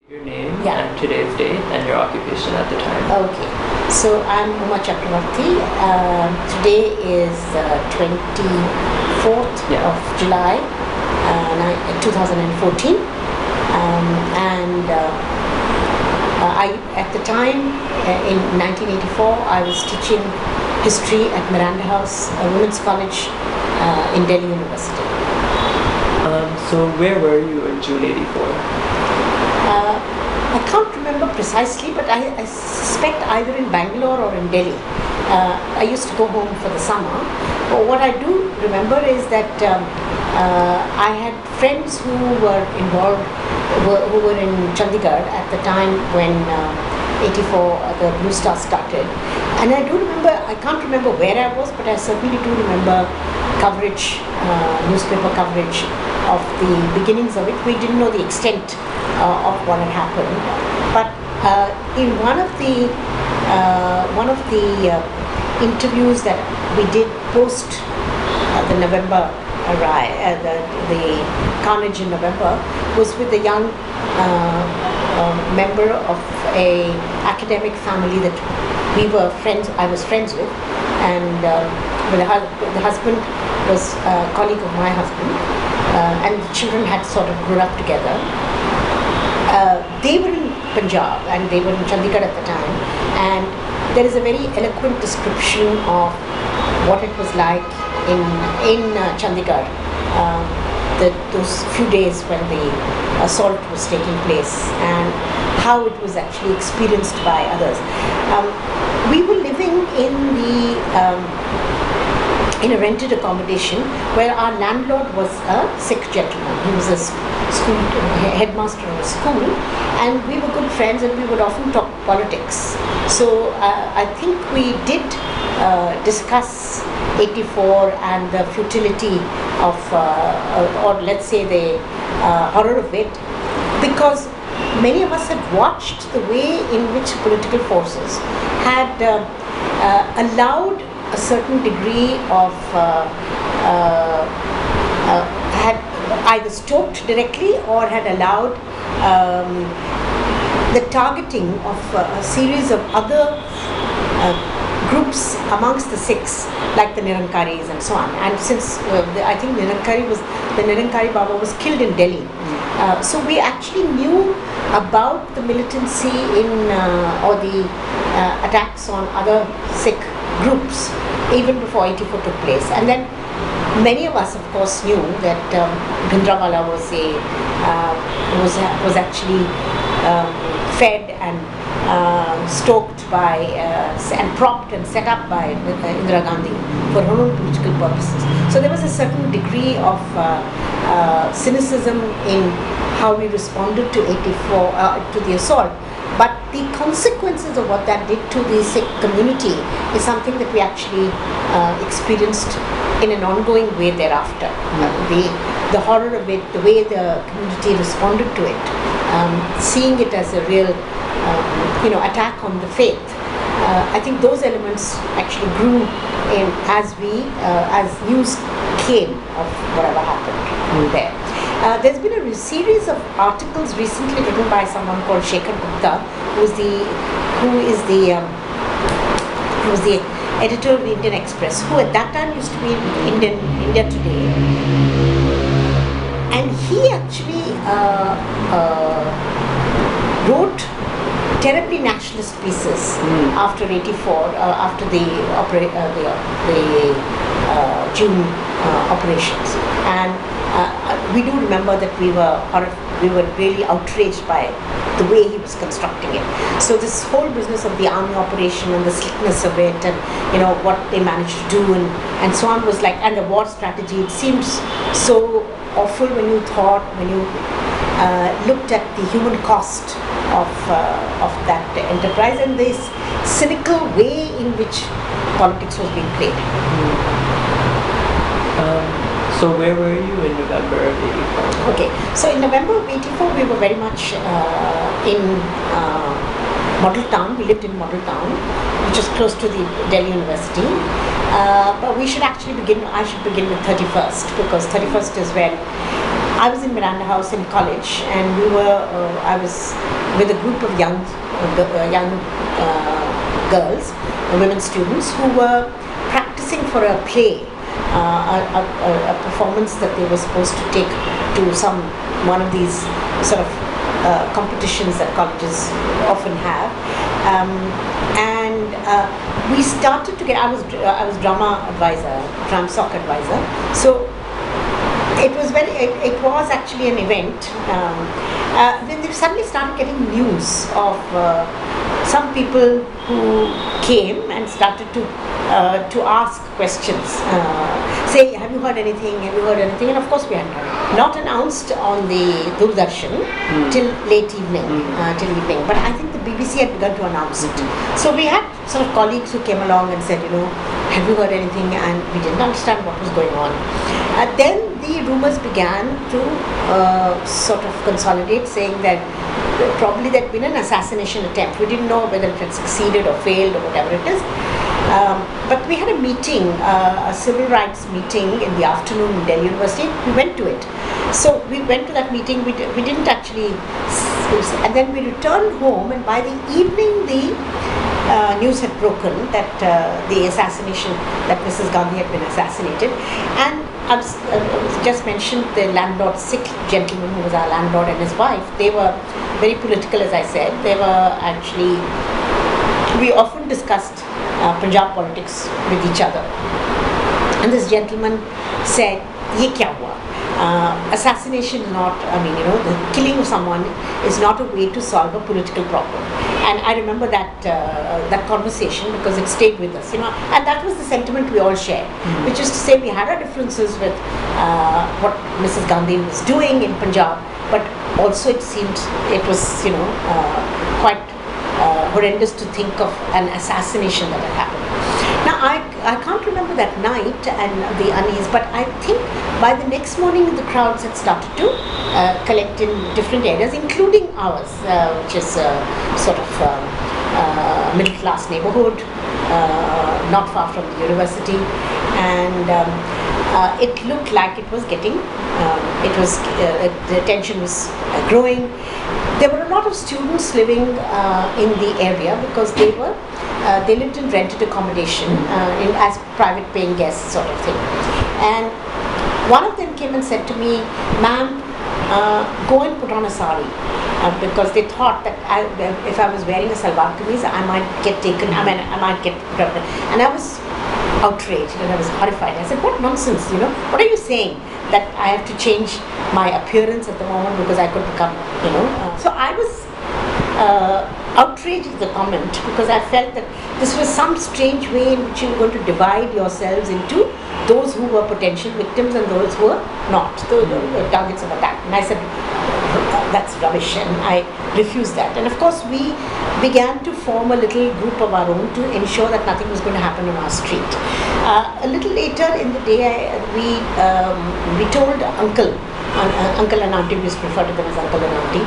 Your name Yeah. and today's date and your occupation at the time. Okay, so I'm Chakravarti. Today is 24th Yeah. of July 2014, and at the time, in 1984, I was teaching history at Miranda House, a women's college in Delhi University. So where were you in June '84? I can't remember precisely, but I suspect either in Bangalore or in Delhi. I used to go home for the summer. But what I do remember is that I had friends who were involved, who were in Chandigarh at the time when 84, the Blue Star started. And I do remember, I can't remember where I was, but I certainly do remember coverage, newspaper coverage of the beginnings of it. We didn't know the extent of what had happened, but in one of the interviews that we did post the November riot, the carnage in November, was with a young member of a academic family that we were friends. I was friends with, and the husband was a colleague of my husband, and the children had sort of grown up together. They were in Punjab and they were in Chandigarh at the time, and there is a very eloquent description of what it was like in Chandigarh, those few days when the assault was taking place and how it was actually experienced by others. We were living in a rented accommodation where our landlord was a Sikh gentleman. He was a headmaster of a school, and we were good friends and we would often talk politics. So I think we did discuss 84 and the futility of, or let's say the horror of it, because many of us had watched the way in which political forces had allowed a certain degree of had either stoked directly or had allowed the targeting of a series of other groups amongst the Sikhs, like the Nirankaris and so on. And since I think the Nirankari Baba was killed in Delhi, so we actually knew about the militancy in or the attacks on other Sikh groups even before 84 took place. And then many of us, of course, knew that Bhindranwala was actually fed and stoked by and propped and set up by Indira Gandhi for her own political purposes. So there was a certain degree of cynicism in how we responded to 84 to the assault. But the consequences of what that did to the Sikh community is something that we actually experienced in an ongoing way thereafter. The horror of it, the way the community responded to it, seeing it as a real attack on the faith. I think those elements actually grew in as news came of whatever happened there. There's been a series of articles recently written by someone called Shekhar Gupta, who is the editor of the Indian Express, who at that time used to be in India Today, and he actually wrote terribly nationalist pieces after 84, after the June operations, and we do remember that we were really outraged by the way he was constructing it. So this whole business of the army operation and the slickness of it, and what they managed to do and so on, was like, and the war strategy, it seems so awful when you looked at the human cost of that enterprise and this cynical way in which politics was being played. So where were you in November of '84? Okay, so in November of '84 we were very much in Model Town. We lived in Model Town, which is close to the Delhi University. But I should begin with 31st, because 31st is when I was in Miranda House in college, and I was with a group of young girls, women students, who were practicing for a play, a performance that they were supposed to take to one of these sort of competitions that colleges often have, and we started to get. I was drama advisor, drum sock advisor, so it was actually an event. Then they suddenly started getting news of some people who came and started to ask questions, say, have you heard anything, have you heard anything? And of course we had not announced on the Doordarshan till late evening, but I think the BBC had begun to announce it. So we had sort of colleagues who came along and said, have you heard anything? And we didn't understand what was going on. Then the rumours began to sort of consolidate, saying that probably there had been an assassination attempt. We didn't know whether it had succeeded or failed or whatever it is. But we had a meeting, a civil rights meeting in the afternoon in Delhi University. We went to it. So we went to that meeting. We didn't actually, and then we returned home, and by the evening the news had broken that the assassination, that Mrs. Gandhi had been assassinated. And I was just mentioned the landlord, sick gentleman who was our landlord, and his wife. They were very political, as I said. They were actually, we often discussed Punjab politics with each other. And this gentleman said, "Ye kya hua?" Assassination is not, the killing of someone is not a way to solve a political problem. And I remember that conversation because it stayed with us, and that was the sentiment we all shared, which is to say we had our differences with what Mrs. Gandhi was doing in Punjab, but also it seemed it was, quite horrendous to think of an assassination that had happened. Now, I can't remember that night and the unease, but I think by the next morning the crowds had started to collect in different areas, including ours, which is sort of middle class neighborhood, not far from the university, and it looked like it was getting, the tension was growing. There were a lot of students living in the area because they lived in rented accommodation as private paying guests sort of thing. And one of them came and said to me, "Ma'am, go and put on a sari," because they thought that if I was wearing a salwar kameez, I might get taken, I might get, and I was outraged and I was horrified. I said, "What nonsense, what are you saying? That I have to change my appearance at the moment because I could become, So I was outraged at the comment because I felt that this was some strange way in which you were going to divide yourselves into those who were potential victims and those who were not, the targets of attack. And I said, that's rubbish, and I refused that. And of course we began to form a little group of our own to ensure that nothing was going to happen on our street. A little later in the day, we told uncle and auntie, we used to refer to them as uncle and auntie,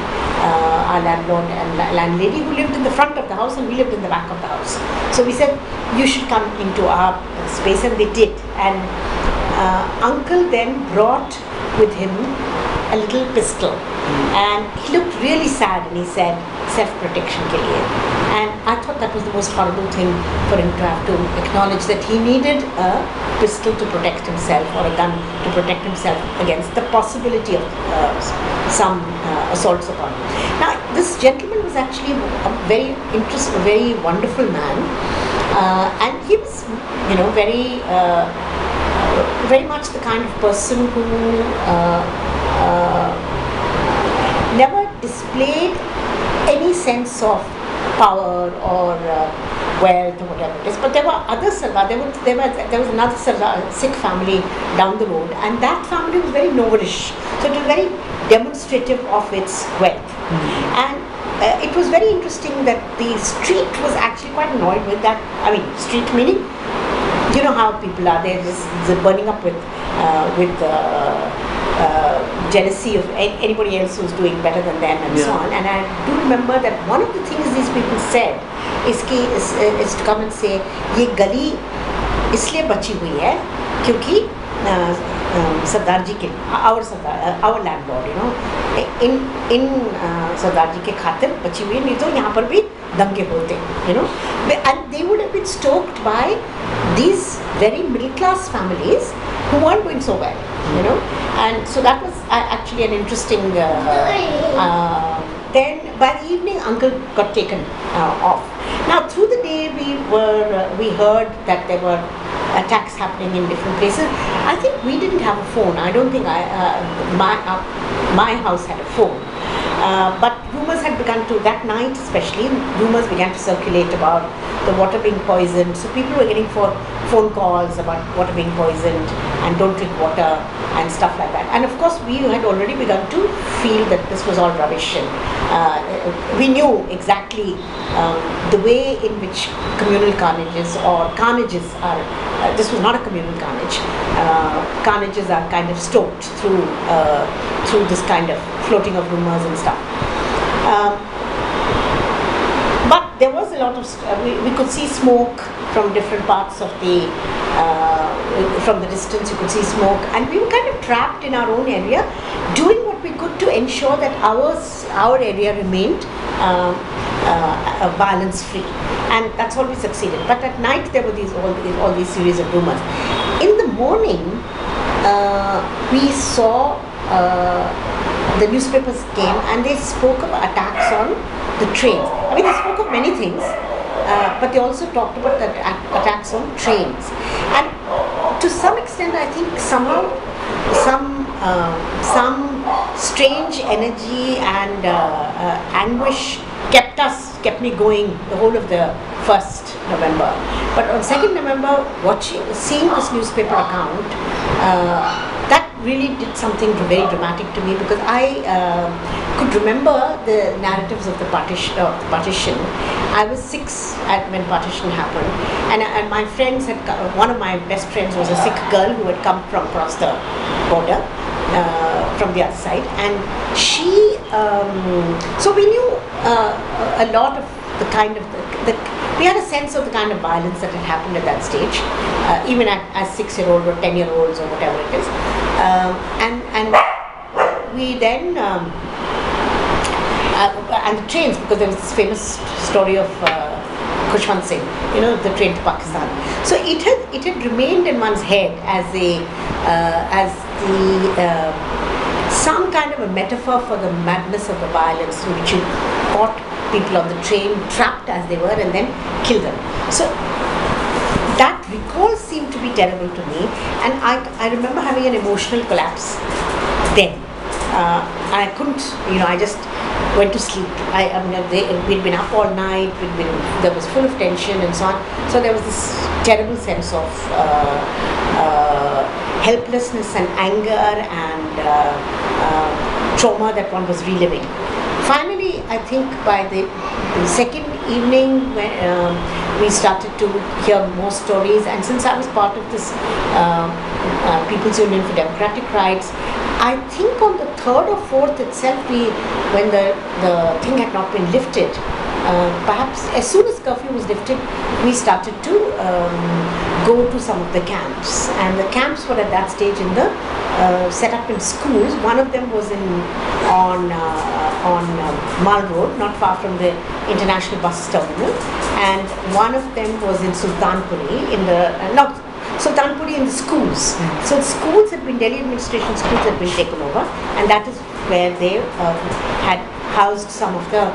our landlord and landlady, who lived in the front of the house and we lived in the back of the house. So we said, you should come into our space, and they did. And uncle then brought with him a little pistol, and he looked really sad, and he said, self-protection ke liye. And I thought that was the most horrible thing for him to have to acknowledge, that he needed a pistol to protect himself, or a gun to protect himself against the possibility of some assaults upon him. Now, this gentleman was actually a very interesting, a very wonderful man, and he was, very much the kind of person who never displayed any sense of power or wealth or whatever it is. But there were other Sarwar. There was another Sarwar, Sikh family down the road, and that family was very noblish. So it was very demonstrative of its wealth. And it was very interesting that the street was actually quite annoyed with that. I mean, street meaning, you know how people are, they're just burning up with jealousy of anybody else who's doing better than them, and so on. And I do remember that one of the things these people said is to come and say, "Ye gali isliye bachi hui hai kyunki सरदार जी के our landlord, you know, in सरदार जी के खातिर बची हुई, नहीं तो यहाँ पर भी दंगे होते, you know, and they would have been stoked by these very middle class families who weren't doing so well, you know, and so that was actually an interesting. Then by the evening, uncle got taken off. Now through the day we heard that there were attacks happening in different places. I think we didn't have a phone. I don't think my house had a phone. But rumors had begun to, that night especially, rumors began to circulate about the water being poisoned. So people were getting phone calls about water being poisoned and don't drink water and stuff like that. And of course we had already begun to feel that this was all rubbish, and we knew exactly the way in which communal carnages are, this was not a communal carnage. Carnages are kind of stoked through this kind of floating of rumors and stuff. But there was a lot of, we could see smoke from different parts of the, from the distance you could see smoke, and we were kind of trapped in our own area, doing what we could to ensure that our area remained violence free, and that's all we succeeded. But at night there were all these series of rumors. In the morning, we saw the newspapers came and they spoke of attacks on the trains. I mean, they spoke of many things, but they also talked about the attacks on trains. And to some extent, I think somehow some strange energy and anguish kept me going the whole of the 1st November. But on 2nd November, seeing this newspaper account, that really did something very dramatic to me, because I could remember the narratives of the partition. I was 6 when partition happened, and my friends had one of my best friends was a Sikh girl who had come from across the border from the other side, and she so we knew a lot of the kind of we had a sense of the kind of violence that had happened at that stage, even as 6-year-old or 10-year-olds or whatever it is, and we then and the trains, because there was this famous story of Khushwant Singh, you know, the train to Pakistan. So it had remained in one's head as some kind of a metaphor for the madness of the violence through which you caught people on the train, trapped as they were, and then killed them. So that recall seemed to be terrible to me, and I remember having an emotional collapse then. And I couldn't, you know, I just went to sleep. We'd been up all night, there was full of tension and so on. So there was this terrible sense of helplessness and anger and trauma that one was reliving. Finally, I think by the second evening, when we started to hear more stories, and since I was part of this People's Union for Democratic Rights, I think on the 3rd or 4th itself, when the thing had not been lifted, perhaps as soon as curfew was lifted, we started to go to some of the camps, and the camps were at that stage in the set up in schools. One of them was on Mal Road, not far from the International Bus Terminal, and one of them was in Sultanpuri, Sultanpuri in the schools. So the schools had been, Delhi administration schools had been taken over, and that is where they had housed some of the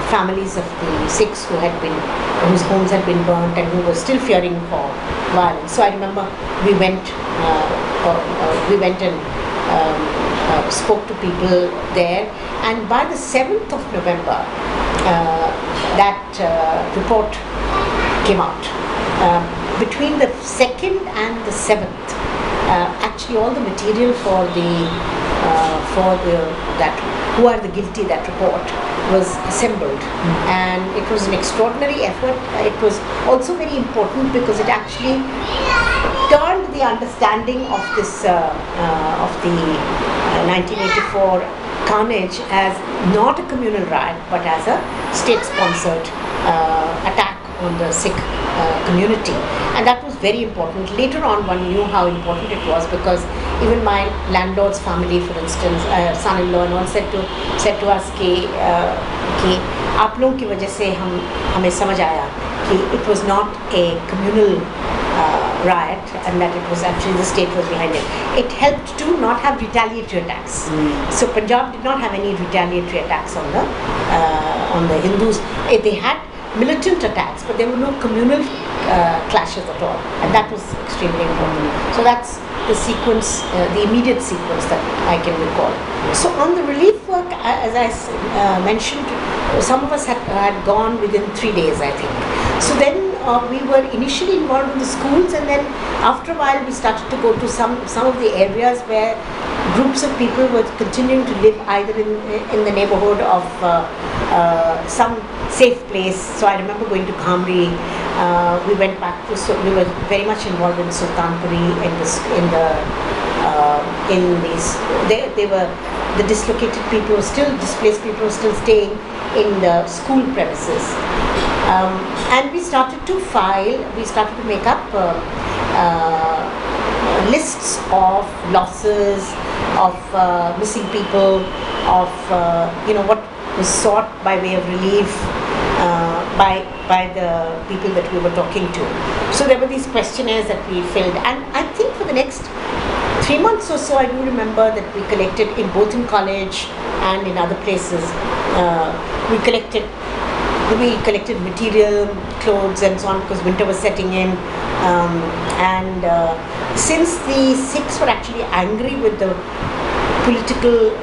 families of the Sikhs whose homes had been burnt and who were still fearing for violence. So I remember we went and spoke to people there, and by the 7th of November, that report came out. Between the 2nd and the 7th, actually all the material for who are the guilty, that report was assembled, and it was an extraordinary effort. It was also very important because it actually turned the understanding of this of the 1984 carnage as not a communal riot but as a state-sponsored attack on the Sikh community, and that was very important. Later on, one knew how important it was, because even my landlord's family, for instance, son-in-law and all, said to us कि आप लोगों की वजह से हमें समझ आया कि it was not a communal riot, and that it was actually the state was behind it. It helped to not have retaliatory attacks. So Punjab did not have any retaliatory attacks on the Hindus. They had militant attacks, but there were no communal clashes at all, and that was extremely important. So that's the sequence, the immediate sequence that I can recall. So on the relief work, as I mentioned, some of us had gone within 3 days, I think. So then we were initially involved in the schools, and then after a while we started to go to some of the areas where groups of people were continuing to live either in the neighborhood of some safe place. So I remember going to Khamri. We went back to, so we were very much involved in Sultanpuri, they were the dislocated people, still displaced people, still staying in the school premises. And we started to make up lists of losses, of missing people, of what was sought by way of relief by the people that we were talking to. So there were these questionnaires that we filled, and I think for the next 3 months or so, I do remember that we collected both in college and in other places. We collected material, clothes and so on, because winter was setting in, and since the Sikhs were actually angry with the political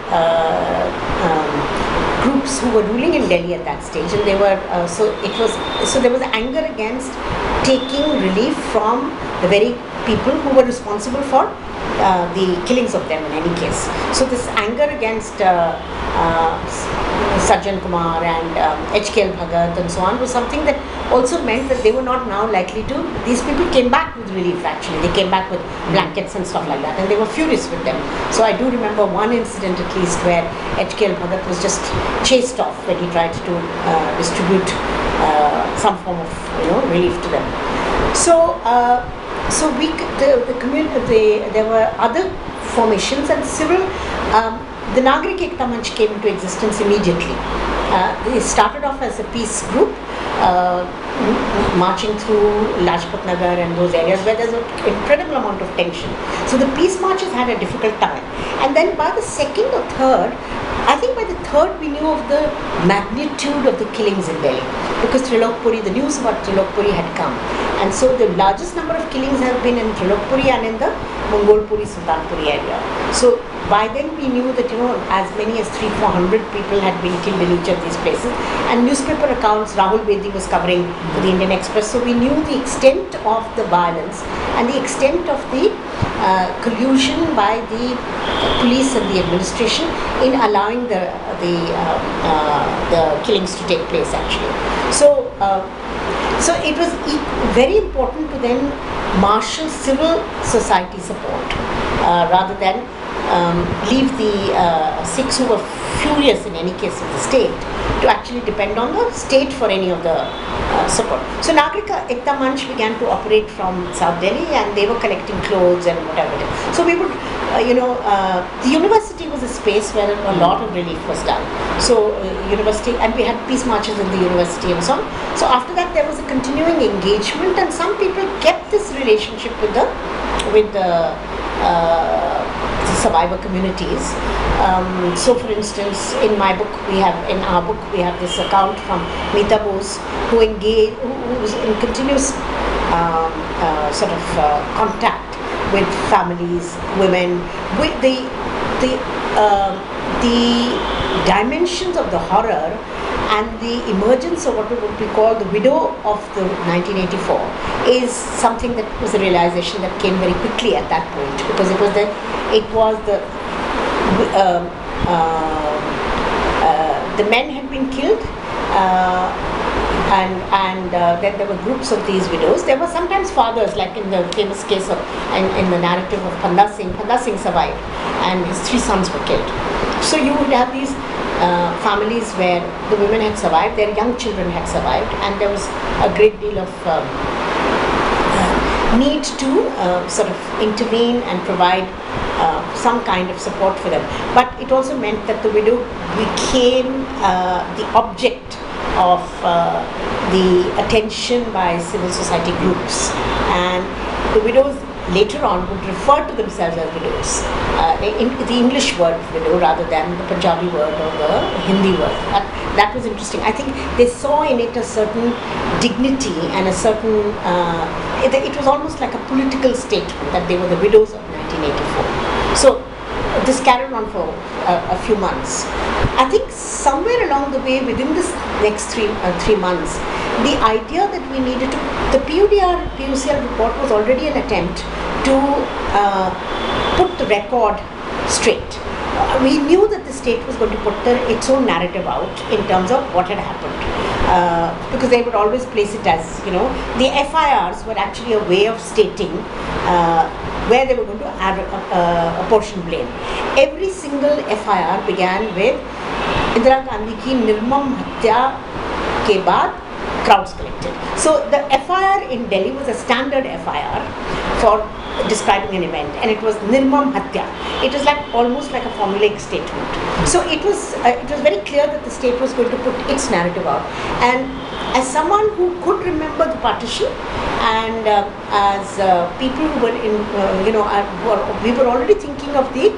groups who were ruling in Delhi at that stage, and they were so there was anger against taking relief from the very people who were responsible for the killings of them in any case. So this anger against Sajjan Kumar and H.K.L. Bhagat and so on was something that also meant that they were not now likely to, these people came back with relief actually, they came back with blankets and stuff like that, and they were furious with them. So I do remember one incident at least where H.K.L. Bhagat was just chased off when he tried to distribute some form of relief to them. So the community, there were other formations and civil. The Nagrik Ekta Manch came into existence immediately. It started off as a peace group, marching through Lajpat Nagar and those areas where there's an incredible amount of tension. So the peace marches had a difficult time. And then by the second or third, I think by the third we knew of the magnitude of the killings in Delhi, because Trilokpuri, the news about Trilokpuri had come. And so the largest number of killings have been in Trilokpuri and in the Mongolpuri, Sultanpuri area. So by then we knew that as many as 300-400 people had been killed in each of these places, and newspaper accounts Rahul Bedi was covering for the Indian Express. So we knew the extent of the violence and the extent of the collusion by the police and the administration in allowing the killings to take place actually. So it was very important to then marshal civil society support rather than leave the Sikhs, who were furious in any case of the state, to actually depend on the state for any of the support. So Nagrik Ekta Manch began to operate from South Delhi, and they were collecting clothes and whatever it is. So we would, the university was a space where a lot of relief was done. So university, and we had peace marches in the university and so on. So after that there was a continuing engagement, and some people kept this relationship with the survivor communities. So for instance, in our book we have this account from Meeta Bose, who was in continuous contact with families, women, with the dimensions of the horror and the emergence of what would be called the widow of the 1984 is something that was a realization that came very quickly at that point, because the men had been killed, and then there were groups of these widows. There were sometimes fathers, like in the famous case of, in the narrative of Panda Singh. Panda Singh survived, and his 3 sons were killed. So you would have these families where the women had survived, their young children had survived, and there was a great deal of need to sort of intervene and provide some kind of support for them. But it also meant that the widow became the object of the attention by civil society groups, and the widows later on would refer to themselves as widows. The English word widow rather than the Punjabi word or the Hindi word. That was interesting. I think they saw in it a certain dignity and a certain, it was almost like a political statement that they were the widows of 1984. So this carried on for a few months. I think somewhere along the way, within this next 3 months, the idea that we needed to, the PUCL report was already an attempt to put the record straight. We knew that the state was going to put its own narrative out in terms of what had happened, because they would always place it as, the FIRs were actually a way of stating where they were going to apportion blame. Every single FIR began with Indira Gandhi ki nirmam hatya ke baad crowds collected. So the FIR in Delhi was a standard FIR for describing an event, and it was nirmam hatya. It was like almost like a formulaic statement. So it was very clear that the state was going to put its narrative out. And as someone who could remember the partition, and as people who were in, we were already thinking of the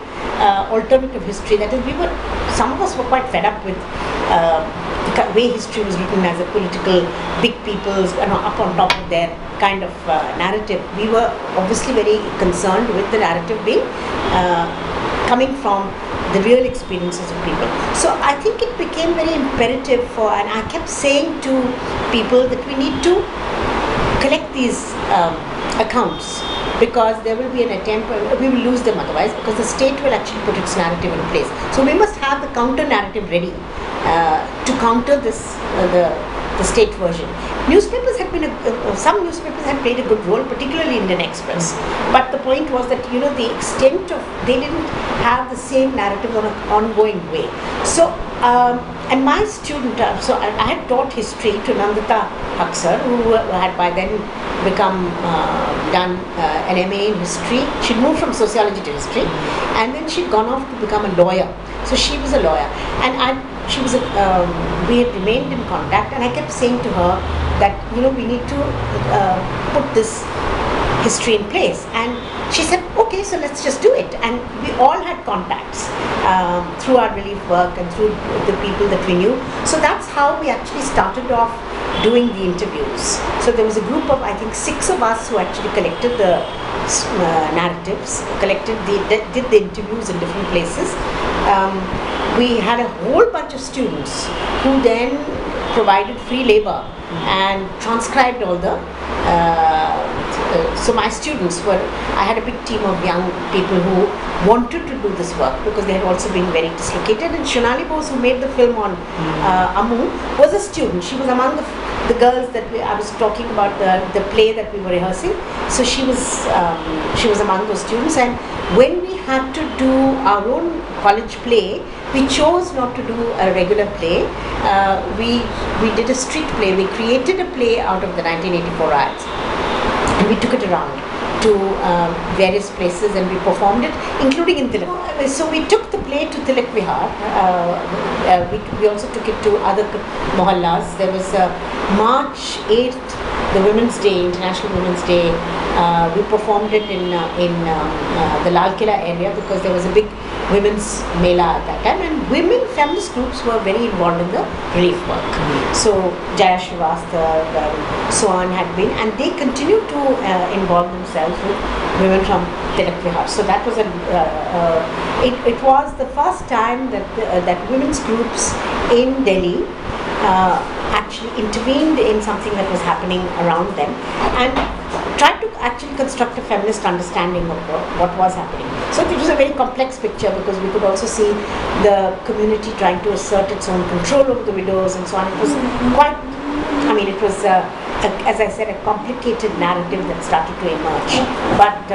alternative history. That is, some of us were quite fed up with the way history was written as a political big people's, up on top of their kind of narrative. We were obviously very concerned with the narrative being coming from the real experiences of people. So I think it became very imperative and I kept saying to people that we need to collect these accounts, because there will be an attempt, we will lose them otherwise, because the state will actually put its narrative in place. So we must have the counter narrative ready to counter this, the state version. Newspapers had been, some newspapers had played a good role, particularly Indian Express. But the point was that, the extent of, they didn't have the same narrative on an ongoing way. So, and my student, so I had taught history to Nandita Haksar, who had by then done an MA in history. She'd moved from sociology to history, and then she'd gone off to become a lawyer. So she was a lawyer, and we had remained in contact, and I kept saying to her that, we need to put this history in place. And she said, okay, so let's just do it. And we all had contacts through our relief work and through the people that we knew. So that's how we actually started off doing the interviews. So there was a group of, I think, 6 of us who actually collected the narratives, did the interviews in different places. We had a whole bunch of students who then provided free labor and transcribed all the so my students were, I had a big team of young people who wanted to do this work because they had also been very dislocated. And Shonali Bose, who made the film on Amu, was a student. She was among the girls that I was talking about, the play that we were rehearsing. So she was among those students. And when we had to do our own college play, we chose not to do a regular play. We did a street play. We created a play out of the 1984 riots, and we took it around to various places and we performed it, including in Tilak. So we took the play to Tilak Vihar. We also took it to other mohallas. There was March 8th, the Women's Day, International Women's Day. We performed it in the Lal Killa area because there was a big women's mela at that time, and women feminist groups were very involved in the relief work. So Jaya Srivastava, so on had been, and they continued to involve themselves with women from Tilak Vihar. So that was it was the first time that women's groups in Delhi actually intervened in something that was happening around them and tried to actually construct a feminist understanding of what was happening. So it was a very complex picture because we could also see the community trying to assert its own control over the widows and so on. It was quite, it was, as I said, a complicated narrative that started to emerge. But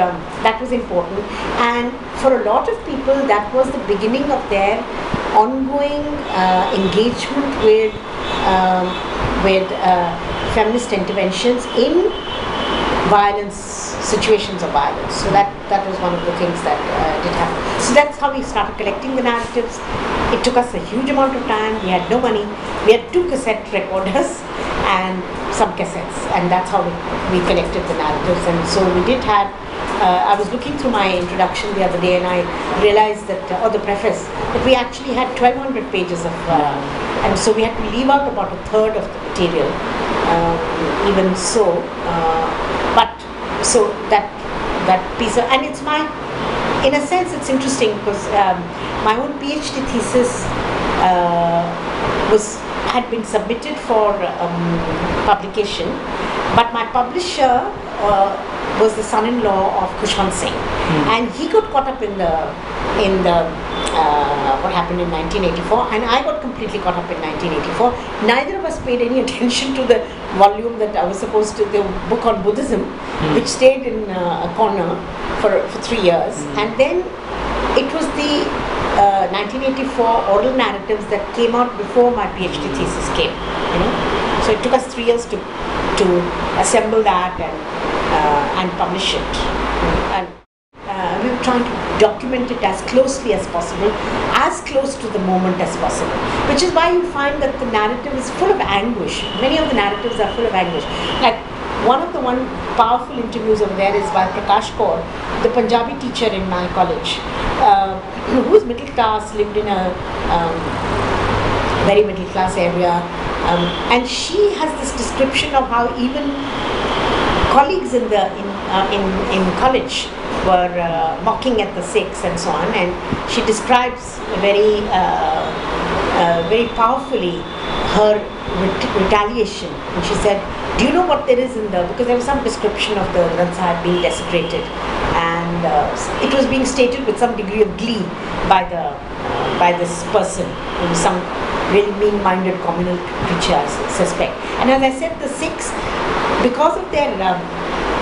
that was important. And for a lot of people, that was the beginning of their ongoing engagement with feminist interventions in violence situations of violence. So that was one of the things that did happen. So that's how we started collecting the narratives. It took us a huge amount of time. We had no money. We had 2 cassette recorders and some cassettes, and that's how we collected the narratives. And so we did have, I was looking through my introduction the other day, and I realized that, or the preface, that we actually had 1200 pages of, and so we had to leave out about a third of the material, even so. But so that piece of, and it's my, in a sense it's interesting because my own PhD thesis had been submitted for publication, but my publisher was the son-in-law of Khushwant Singh, and he got caught up in the what happened in 1984, and I got completely caught up in 1984. Neither of us paid any attention to the volume that I was supposed to, the book on Buddhism, which stayed in a corner for 3 years, and then it was the 1984 oral narratives that came out before my PhD thesis came. So it took us 3 years to assemble that and publish it. And we were trying to document it as closely as possible, as close to the moment as possible, which is why you find that the narrative is full of anguish. Many of the narratives are full of anguish. Like one powerful interviews over there is by Prakash Kaur, the Punjabi teacher in my college, who is middle class, lived in a very middle class area, and she has this description of how even colleagues in college were mocking at the Sikhs and so on, and she describes very powerfully her retaliation. And she said, do you know what there is in because there was some description of the Granth Sahib being desecrated, and it was being stated with some degree of glee by this person, some really mean-minded communal creature, I suspect. And as I said, the Sikhs, because of their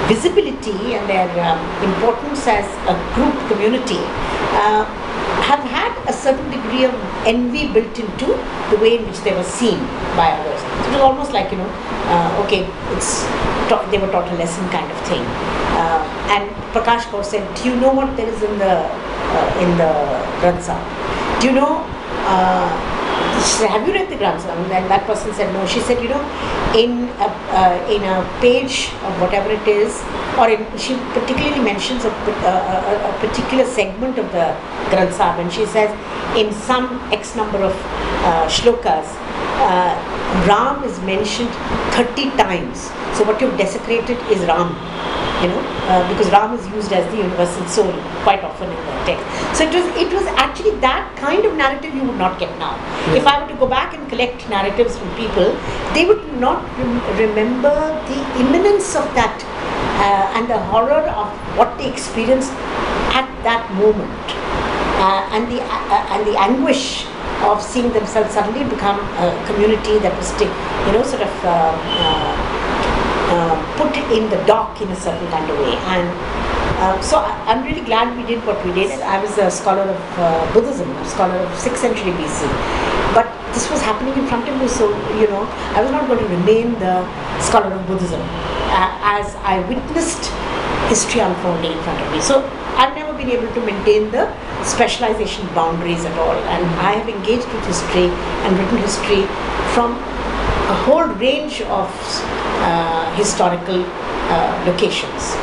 visibility and their importance as a group community, have had a certain degree of envy built into the way in which they were seen by others. So it was almost like, okay, they were taught a lesson kind of thing. And Prakash Kaur said, do you know what there is in the Granth Sahib? Do you know? She said, have you read the Granth Sahib? And that person said no. She said, in a page of whatever it is, she particularly mentions a particular segment of the Granth Sahib, and she says, in some X number of shlokas, Ram is mentioned 30 times. So what you've desecrated is Ram, because Ram is used as the universal soul quite often in the text. So it was actually that kind of narrative you would not get now. If I were to go back and collect narratives from people, they would not remember the imminence of that and the horror of what they experienced at that moment, and the anguish of seeing themselves suddenly become a community that was put in the dock in a certain kind of way. And so I'm really glad we did what we did. I was a scholar of Buddhism, a scholar of 6th century BC, but this was happening in front of me, so I was not going to remain the scholar of Buddhism as I witnessed history unfolding in front of me. So I've never been able to maintain the specialization boundaries at all, and I have engaged with history and written history from a whole range of historical locations.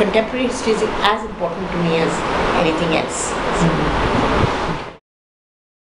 Contemporary history is as important to me as anything else.